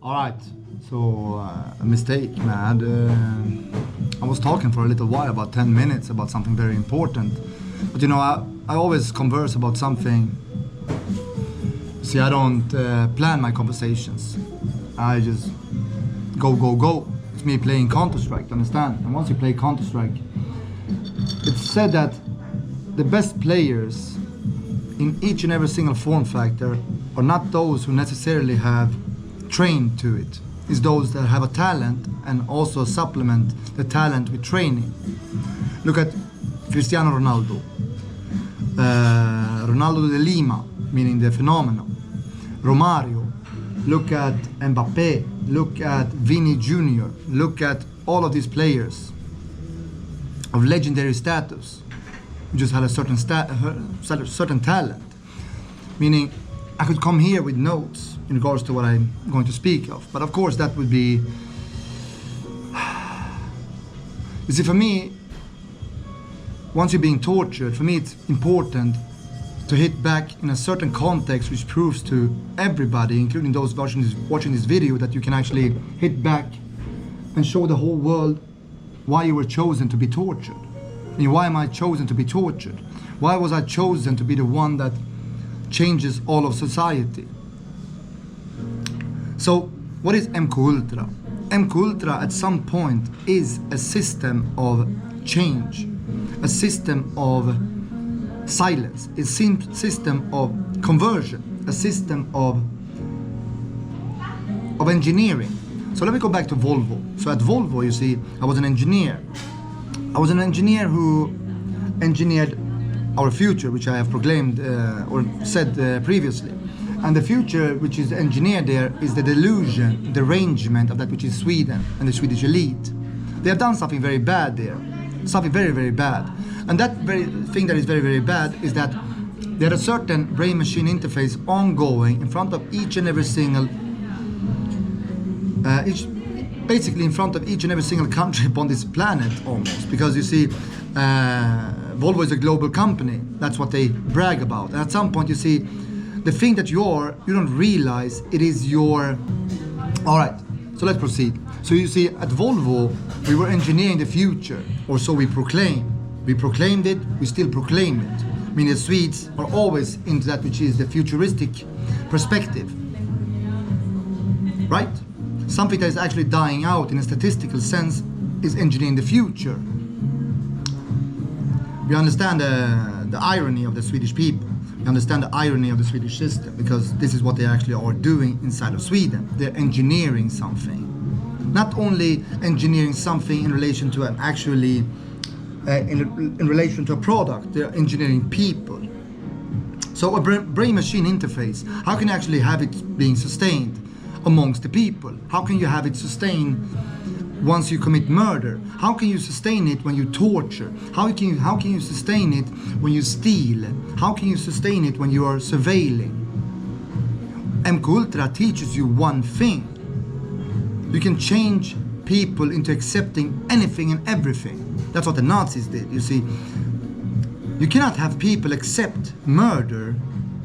Alright, so a mistake, man. I was talking for a little while, about 10 minutes, about something very important. But you know, I always converse about something. See, I don't plan my conversations. I just go. It's me playing Counter-Strike, understand? And once you play Counter-Strike, it's said that the best players in each and every single form factor are not those who necessarily have trained to it. It's those that have a talent and also supplement the talent with training. Look at Cristiano Ronaldo, Ronaldo de Lima, meaning the phenomenon, Romario. Look at Mbappe, look at Vini Jr., look at all of these players of legendary status who just had a certain talent. Meaning, I could come here with notes in regards to what I'm going to speak of, but of course that would be... You see, for me, once you're being tortured, for me it's important to hit back in a certain context which proves to everybody, including those watching this video, that you can actually hit back and show the whole world why you were chosen to be tortured. I mean, why am I chosen to be tortured? Why was I chosen to be the one that changes all of society? So, what is MK Ultra? MK Ultra at some point is a system of change, a system of silence, a system of conversion, a system of engineering. So let me go back to Volvo. So at Volvo, you see, I was an engineer. I was an engineer who engineered our future, which I have proclaimed or said previously. And the future which is engineered there is the delusion, the derangement of that which is Sweden and the Swedish elite. They have done something very bad there, something very, very bad. And that very thing that is very, very bad is that there is a certain brain-machine interface ongoing in front of each and every single, basically in front of each and every single country upon this planet almost. Because you see, Volvo is a global company. That's what they brag about. And at some point you see, the thing that you don't realize it is your... Alright, so let's proceed. So you see, at Volvo, we were engineering the future, or so we proclaim. We proclaimed it, we still proclaim it. I mean, the Swedes are always into that which is the futuristic perspective. Right? Something that is actually dying out in a statistical sense is engineering the future. We understand the irony of the Swedish people. We understand the irony of the Swedish system, because this is what they actually are doing inside of Sweden. They're engineering something. Not only engineering something in relation to an actually in relation to a product, they're engineering people. So a brain-machine interface, how can you actually have it being sustained amongst the people? How can you have it sustained once you commit murder? How can you sustain it when you torture? How can you sustain it when you steal? How can you sustain it when you are surveilling? MK Ultra teaches you one thing. You can change people into accepting anything and everything. That's what the Nazis did, you see. You cannot have people accept murder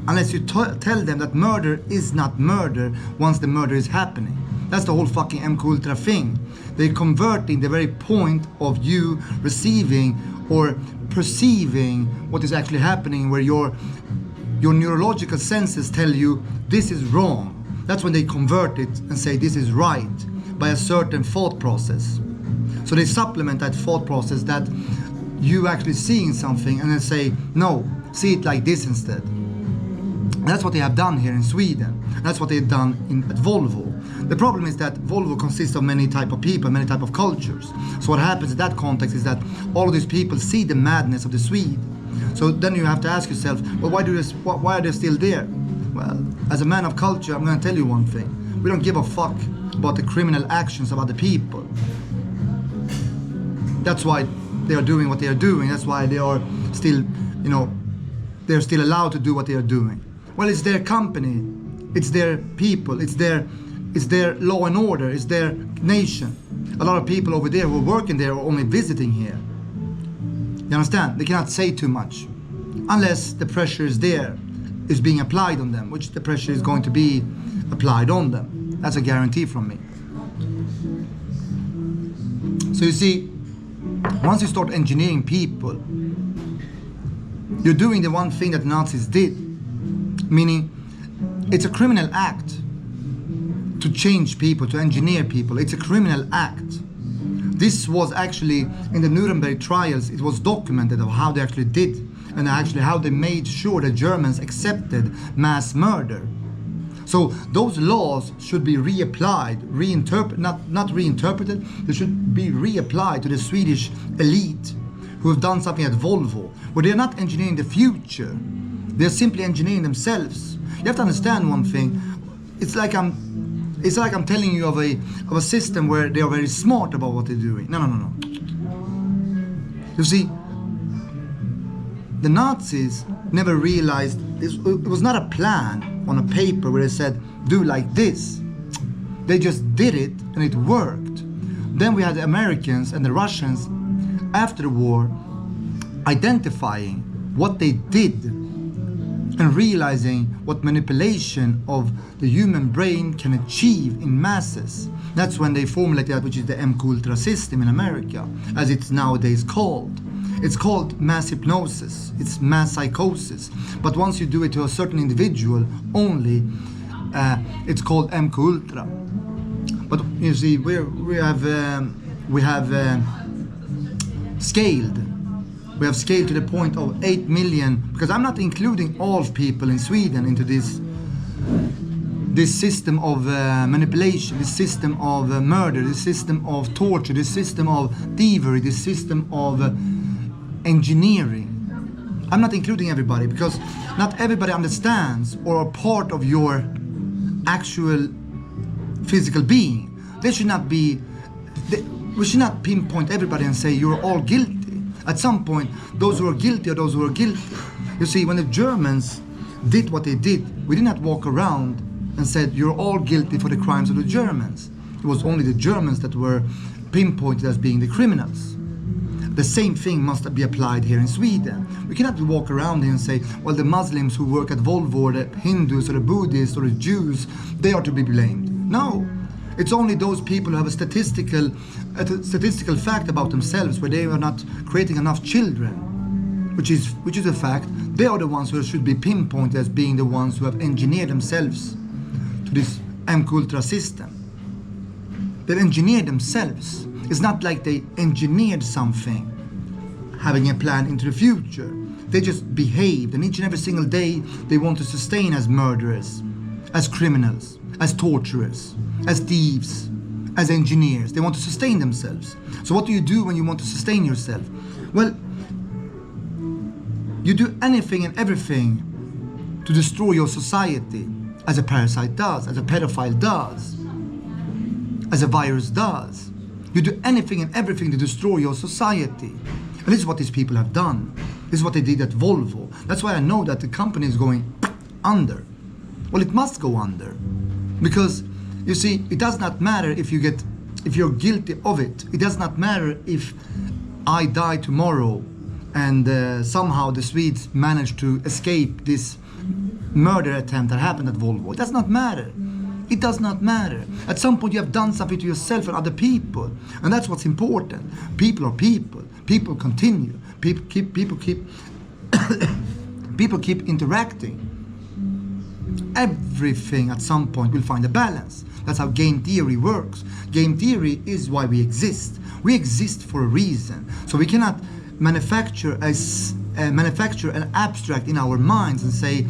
unless you tell them that murder is not murder once the murder is happening. That's the whole fucking MK Ultra thing. They're converting the very point of you receiving or perceiving what is actually happening, where your neurological senses tell you this is wrong. That's when they convert it and say this is right by a certain thought process. So they supplement that thought process that you actually seeing something and then say, no, see it like this instead. And that's what they have done here in Sweden. That's what they've done at Volvo. The problem is that Volvo consists of many type of people, many type of cultures. So what happens in that context is that all of these people see the madness of the Swede. So then you have to ask yourself, well, why are they still there? Well, as a man of culture, I'm going to tell you one thing. We don't give a fuck about the criminal actions of other people. That's why they are doing what they are doing. That's why they are still, they're still allowed to do what they are doing. Well, it's their company, it's their people, it's their law and order, it's their nation. A lot of people over there who are working there are only visiting here. You understand? They cannot say too much unless the pressure is there, is being applied on them, which the pressure is going to be applied on them. That's a guarantee from me. So you see, once you start engineering people, you're doing the one thing that Nazis did. Meaning, it's a criminal act to change people, to engineer people. It's a criminal act. This was actually, in the Nuremberg trials, it was documented of how they actually did, and actually how they made sure the Germans accepted mass murder. So those laws should be reapplied, not reinterpreted, they should be reapplied to the Swedish elite who have done something at Volvo, where they're not engineering the future, they're simply engineering themselves. You have to understand one thing. It's like I'm telling you of a system where they are very smart about what they're doing. No. You see, the Nazis never realized it was not a plan on a paper where they said, do like this. They just did it and it worked. Then we had the Americans and the Russians after the war identifying what they did and realizing what manipulation of the human brain can achieve in masses. That's when they formulated that, which is the MK system in America, as it's nowadays called. It's called mass hypnosis, it's mass psychosis. But once you do it to a certain individual only, it's called MK. But you see, we have scaled. We have scaled to the point of 8 million, because I'm not including all people in Sweden into this system of manipulation, this system of murder, this system of torture, this system of thievery, this system of engineering. I'm not including everybody, because not everybody understands or are part of your actual physical being. We should not pinpoint everybody and say you're all guilty. At some point, those who are guilty are those who are guilty. You see, when the Germans did what they did, we did not walk around and said you're all guilty for the crimes of the Germans. It was only the Germans that were pinpointed as being the criminals. The same thing must be applied here in Sweden. We cannot walk around here and say, well, the Muslims who work at Volvo, or the Hindus, or the Buddhists, or the Jews, they are to be blamed. No, it's only those people who have a statistical fact about themselves, where they are not creating enough children, which is a fact. They are the ones who should be pinpointed as being the ones who have engineered themselves to this MK system. They engineered themselves. It's not like they engineered something, having a plan into the future. They just behaved, and each and every single day they want to sustain as murderers, as criminals, as torturers, as thieves, as engineers. They want to sustain themselves. So what do you do when you want to sustain yourself? Well, you do anything and everything to destroy your society, as a parasite does, as a pedophile does, as a virus does. You do anything and everything to destroy your society. And this is what these people have done. This is what they did at Volvo. That's why I know that the company is going under. Well, it must go under. Because, you see, it does not matter if you're guilty of it. It does not matter if I die tomorrow and somehow the Swedes manage to escape this murder attempt that happened at Volvo. It does not matter. It does not matter. At some point you have done something to yourself and other people. And that's what's important. People are people. People continue. People keep people keep interacting. Everything at some point will find a balance. That's how game theory works. Game theory is why we exist. We exist for a reason. So we cannot manufacture an abstract in our minds and say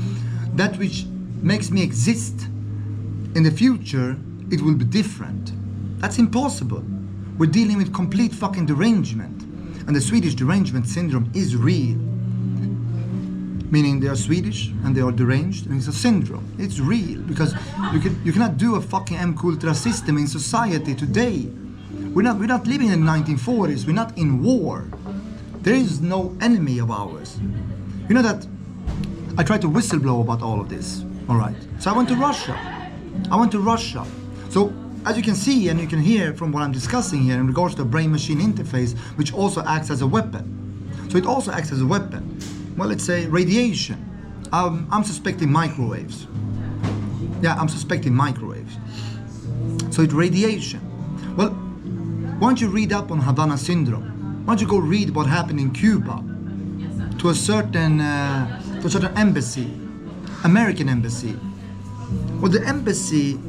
that which makes me exist in the future, it will be different. That's impossible. We're dealing with complete fucking derangement. And the Swedish derangement syndrome is real. Meaning they are Swedish and they are deranged, and it's a syndrome. It's real, because you cannot do a fucking MK system in society today. We're not living in the 1940s. We're not in war. There is no enemy of ours. You know that I tried to whistleblow about all of this. All right. So I went to Russia. So as you can see and you can hear from what I'm discussing here in regards to the brain-machine interface, which also acts as a weapon. So it also acts as a weapon. Well, let's say radiation. I'm suspecting microwaves. Yeah, I'm suspecting microwaves. So it's radiation. Well, why don't you read up on Havana syndrome? Why don't you go read what happened in Cuba to a certain embassy, American embassy. Well, the embassy,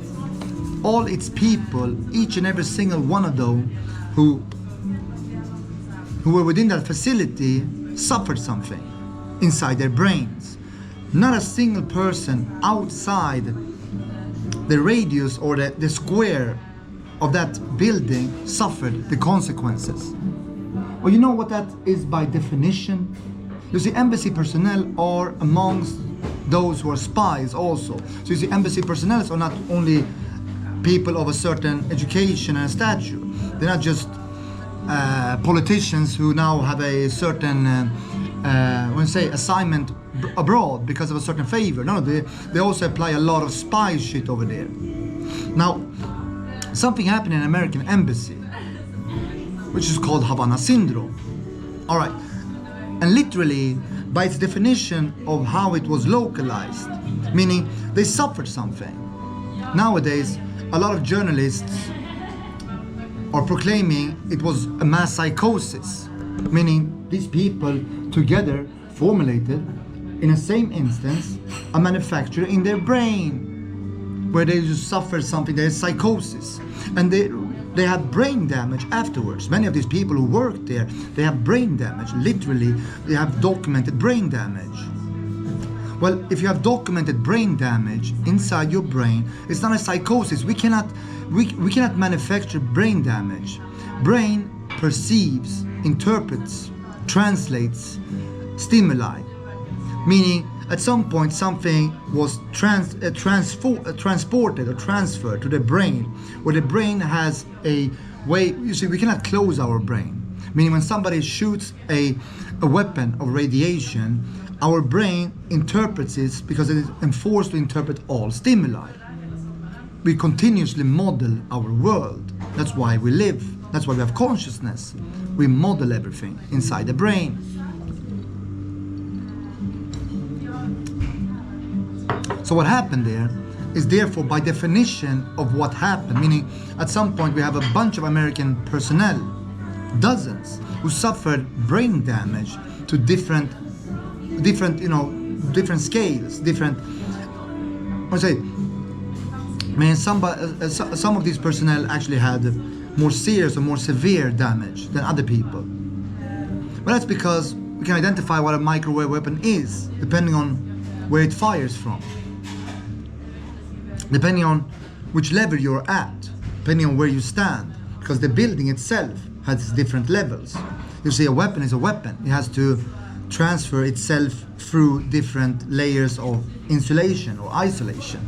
all its people, each and every single one of them who were within that facility suffered something inside their brains. Not a single person outside the radius or the square of that building suffered the consequences. Well, you know what that is by definition? You see, embassy personnel are amongst those who are spies also. So you see, embassy personnel are not only people of a certain education and stature. They're not just politicians who now have a certain assignment abroad because of a certain favor. No, they also apply a lot of spy shit over there. Now, something happened in an American embassy, which is called Havana syndrome. All right, and literally, by its definition of how it was localized, meaning they suffered something. Nowadays, a lot of journalists are proclaiming it was a mass psychosis, meaning these people together formulated, in the same instance, a manufacture in their brain where they just suffered something, there's psychosis, and they had brain damage afterwards. Many of these people who worked there, they have brain damage. Literally, they have documented brain damage. Well, if you have documented brain damage inside your brain, it's not a psychosis. We cannot manufacture brain damage. Brain perceives, interprets, translates stimuli, meaning at some point something was transported or transferred to the brain, where the brain has a way. You see, we cannot close our brain, meaning when somebody shoots a weapon of radiation, our brain interprets it because it is enforced to interpret all stimuli. We continuously model our world. That's why we live. That's why we have consciousness. We model everything inside the brain. So what happened there is therefore by definition of what happened, meaning at some point we have a bunch of American personnel, dozens, who suffered brain damage to different scales, some of these personnel actually had more serious or more severe damage than other people. But that's because we can identify what a microwave weapon is, depending on where it fires from, depending on which level you're at, depending on where you stand, because the building itself has different levels. You see, a weapon is a weapon. It has to transfer itself through different layers of insulation or isolation.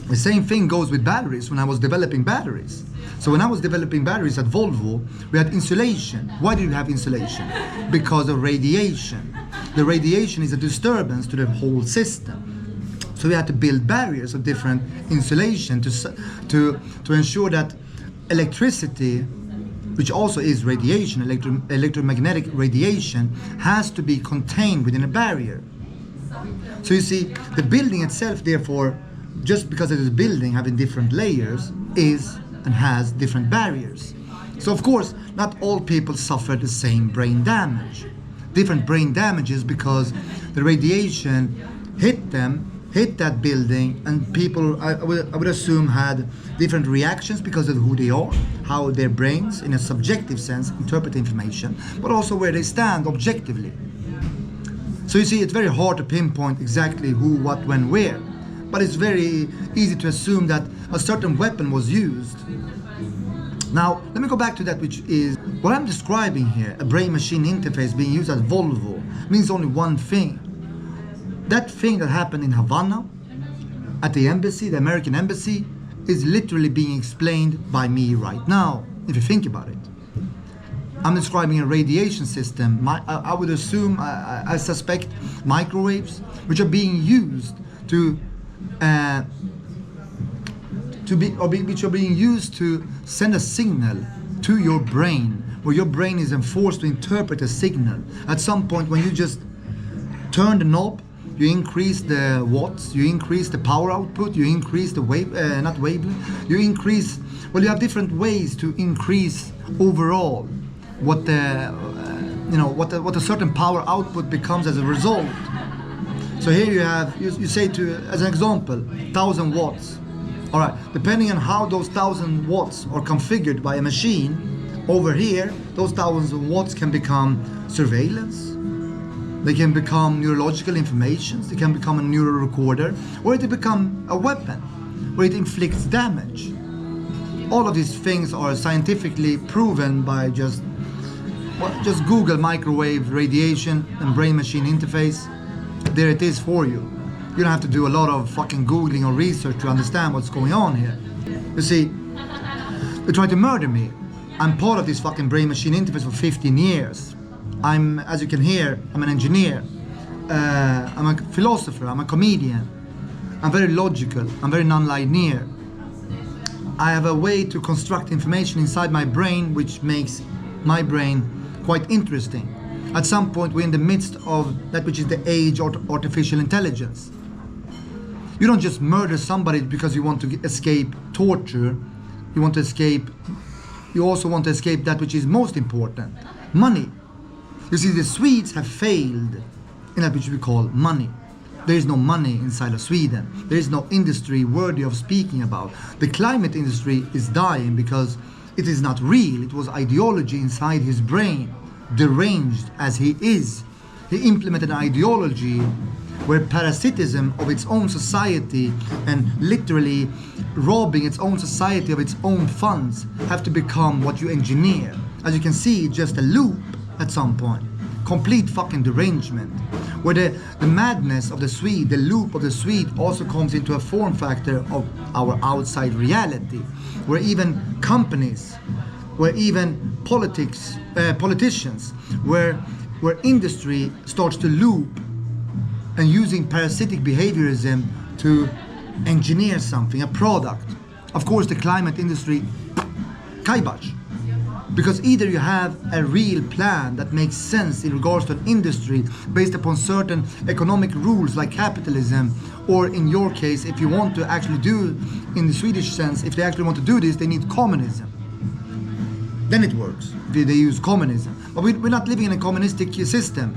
The same thing goes with batteries. When I was developing batteries, so when I was developing batteries at Volvo, we had insulation. Why did we have insulation? Because of radiation. The radiation is a disturbance to the whole system. So we had to build barriers of different insulation to ensure that electricity, which also is radiation, electromagnetic radiation, has to be contained within a barrier. So you see, the building itself, therefore, just because it is a building having different layers, is and has different barriers. So of course, not all people suffer the same brain damage. Different brain damages because the radiation hit that building, and people, I would assume, had different reactions because of who they are, how their brains, in a subjective sense, interpret information, but also where they stand objectively. So you see, it's very hard to pinpoint exactly who, what, when, where, but it's very easy to assume that a certain weapon was used. Now, let me go back to that, which is what I'm describing here. A brain-machine interface being used at Volvo means only one thing. That thing that happened in Havana, at the embassy, the American embassy, is literally being explained by me right now, if you think about it. I'm describing a radiation system. I would assume, I suspect, microwaves, which are being used which are being used to send a signal to your brain, where your brain is enforced to interpret a signal. At some point, when you just turn the knob, you increase the watts, you increase the power output, you increase the not wavelength, you increase, well, you have different ways to increase overall what the, what a certain power output becomes as a result. So here you have, you say to, as an example, 1000 watts. All right, depending on how those 1000 watts are configured by a machine, over here, those 1000 watts can become surveillance, they can become neurological information, they can become a neural recorder, or it can become a weapon, where it inflicts damage. All of these things are scientifically proven by just Google microwave radiation and brain-machine interface. There it is for you. You don't have to do a lot of fucking Googling or research to understand what's going on here. You see, they tried to murder me. I'm part of this fucking brain-machine interface for 15 years. As you can hear, I'm an engineer. I'm a philosopher, I'm a comedian. I'm very logical, I'm very non-linear. I have a way to construct information inside my brain which makes my brain quite interesting. At some point we're in the midst of that which is the age of artificial intelligence. You don't just murder somebody because you want to escape torture. You also want to escape that which is most important, money. You see, the Swedes have failed in that which we call money. There is no money inside of Sweden. There is no industry worthy of speaking about. The climate industry is dying because it is not real. It was ideology inside his brain, deranged as he is. He implemented an ideology where parasitism of its own society and literally robbing its own society of its own funds have to become what you engineer. As you can see, just a loop at some point. Complete fucking derangement. Where the madness of the Swede, the loop of the Swede also comes into a form factor of our outside reality. Where even companies, where even politicians, where industry starts to loop and using parasitic behaviorism to engineer something, a product. Of course, the climate industry, kibosh. Because either you have a real plan that makes sense in regards to an industry based upon certain economic rules like capitalism, or in your case, if you want to actually do, in the Swedish sense, if they actually want to do this, they need communism. Then it works. They use communism. But we're not living in a communistic system.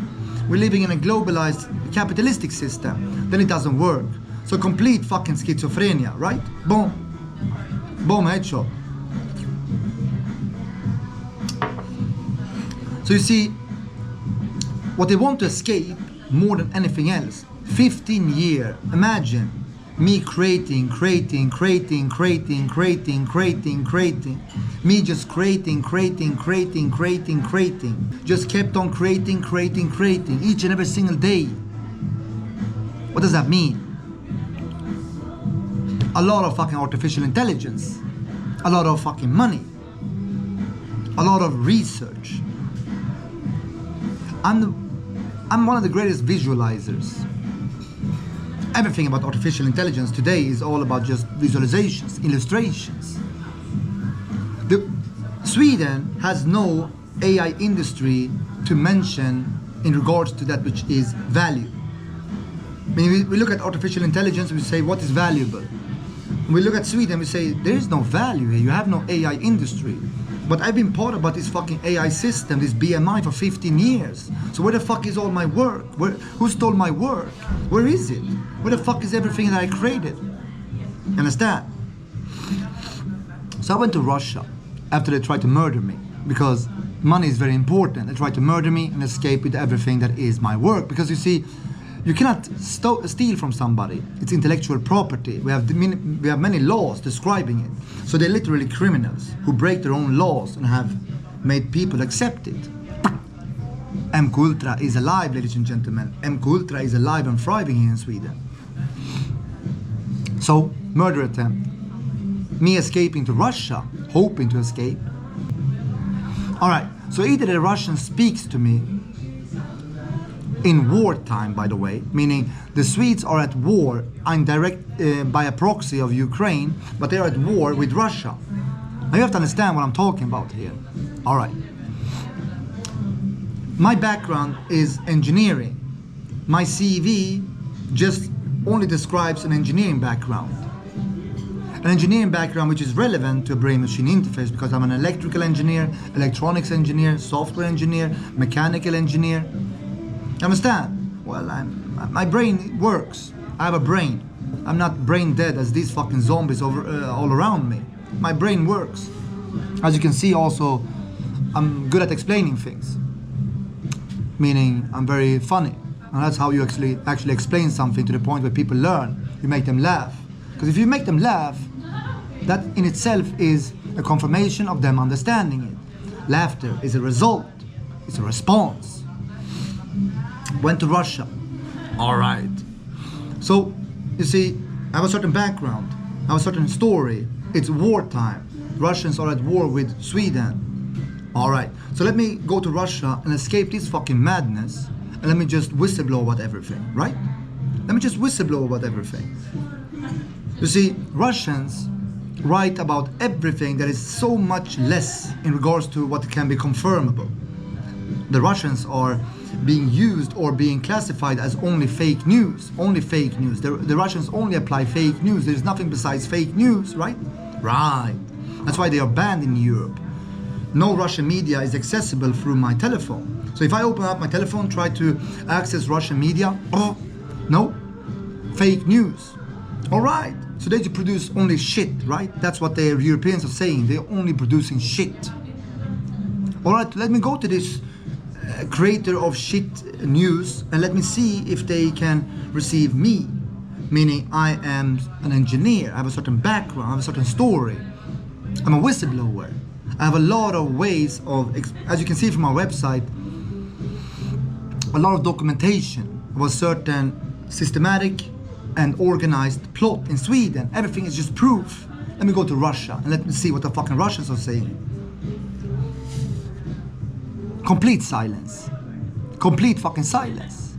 We're living in a globalized capitalistic system. Then it doesn't work. So complete fucking schizophrenia, right? Boom. Boom, headshot. So you see, what they want to escape more than anything else, 15 years, imagine me creating, me just creating, just kept on creating, each and every single day. What does that mean? A lot of fucking artificial intelligence, a lot of fucking money, a lot of research. I'm one of the greatest visualizers. Everything about artificial intelligence today is all about just visualizations, illustrations. Sweden has no AI industry to mention in regards to that which is value. I mean, we look at artificial intelligence and we say, what is valuable? When we look at Sweden, we say, there is no value here, you have no AI industry. But I've been part about this fucking AI system, this BMI, for 15 years. So where the fuck is all my work? Who stole my work? Where is it? Where the fuck is everything that I created? You understand? So I went to Russia after they tried to murder me, because money is very important. They tried to murder me and escape with everything that is my work. Because you see, you cannot steal from somebody. It's intellectual property. We have many laws describing it. So they're literally criminals who break their own laws and have made people accept it. MK Ultra is alive, ladies and gentlemen. MK Ultra is alive and thriving here in Sweden. So, murder attempt. Me escaping to Russia, hoping to escape. Alright, so either the Russian speaks to me in wartime, by the way, meaning the Swedes are at war by a proxy of Ukraine, but they're at war with Russia. Now you have to understand what I'm talking about here. All right. My background is engineering. My CV just only describes an engineering background. An engineering background which is relevant to a brain-machine interface, because I'm an electrical engineer, electronics engineer, software engineer, mechanical engineer. You understand? Well, my brain works. I have a brain. I'm not brain dead as these fucking zombies all around me. My brain works. As you can see also, I'm good at explaining things. Meaning I'm very funny. And that's how you actually explain something to the point where people learn. You make them laugh. Because if you make them laugh, that in itself is a confirmation of them understanding it. Laughter is a result. It's a response. Went to Russia. All right. So, you see, I have a certain background. I have a certain story. It's wartime. Russians are at war with Sweden. All right. So let me go to Russia and escape this fucking madness. And let me just whistleblow about everything, right? Let me just whistleblow about everything. You see, Russians write about everything that is so much less in regards to what can be confirmable. The Russians are being used or being classified as only fake news. Only fake news. The Russians only apply fake news. There's nothing besides fake news, right? Right. That's why they are banned in Europe. No Russian media is accessible through my telephone. So if I open up my telephone, try to access Russian media, oh, no, fake news. All right. So they produce only shit, right? That's what the Europeans are saying. They're only producing shit. All right, let me go to this creator of shit news and let me see if they can receive me. Meaning I am an engineer, I have a certain background, I have a certain story. I'm a whistleblower. I have a lot of ways of, as you can see from our website, a lot of documentation of a certain systematic and organized plot in Sweden. Everything is just proof. Let me go to Russia and let me see what the fucking Russians are saying. Complete silence. Complete fucking silence.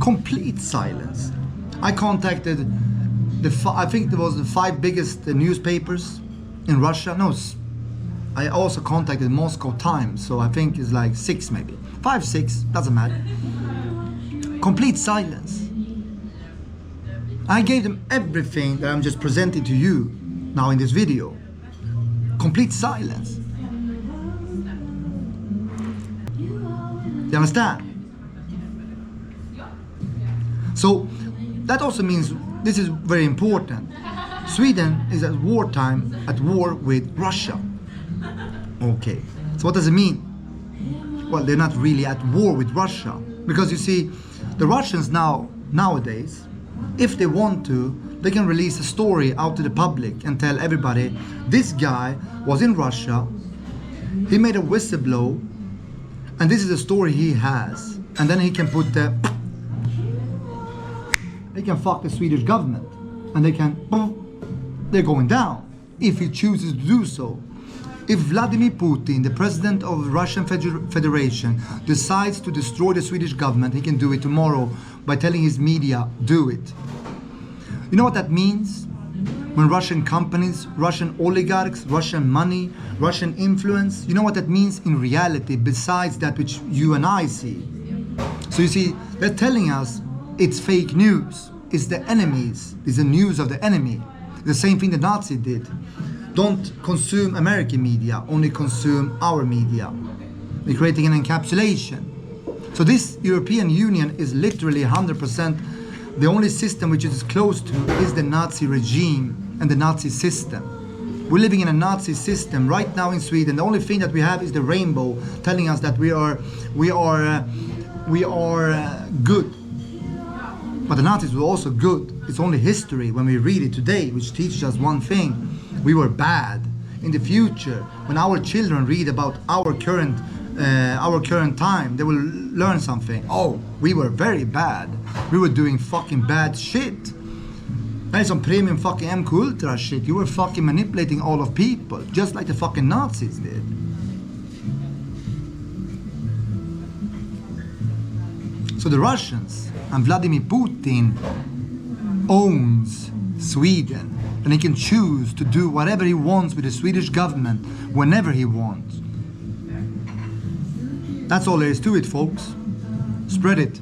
Complete silence. I contacted I think there was the 5 biggest newspapers in Russia. No, I also contacted Moscow Times, so I think it's like 6 maybe. 5, 6, doesn't matter. Complete silence. I gave them everything that I'm just presenting to you now in this video. Complete silence. You understand? So that also means this is very important. Sweden is at wartime at war with Russia. Okay. So what does it mean? Well, they're not really at war with Russia, because you see, the Russians nowadays, if they want to, they can release a story out to the public and tell everybody, this guy was in Russia, he made a whistleblow, and this is the story he has. And then he can put they can fuck the Swedish government. And they're going down, if he chooses to do so. If Vladimir Putin, the president of the Russian Federation, decides to destroy the Swedish government, he can do it tomorrow by telling his media, do it. You know what that means? When Russian companies, Russian oligarchs, Russian money, Russian influence, you know what that means in reality besides that which you and I see? So you see, they're telling us it's fake news. It's the enemies. It's the news of the enemy. The same thing the Nazis did. Don't consume American media, only consume our media. They're creating an encapsulation. So this European Union is literally 100%, the only system which it is close to is the Nazi regime and the Nazi system. We're living in a Nazi system right now in Sweden. The only thing that we have is the rainbow telling us that we are good. But the Nazis were also good. It's only history when we read it today which teaches us one thing. We were bad. In the future, when our children read about our current time, they will learn something. Oh, we were very bad. We were doing fucking bad shit. That is some premium fucking MK Ultra shit. You were fucking manipulating all of people, just like the fucking Nazis did. So the Russians and Vladimir Putin owns Sweden. And he can choose to do whatever he wants with the Swedish government whenever he wants. That's all there is to it, folks. Spread it.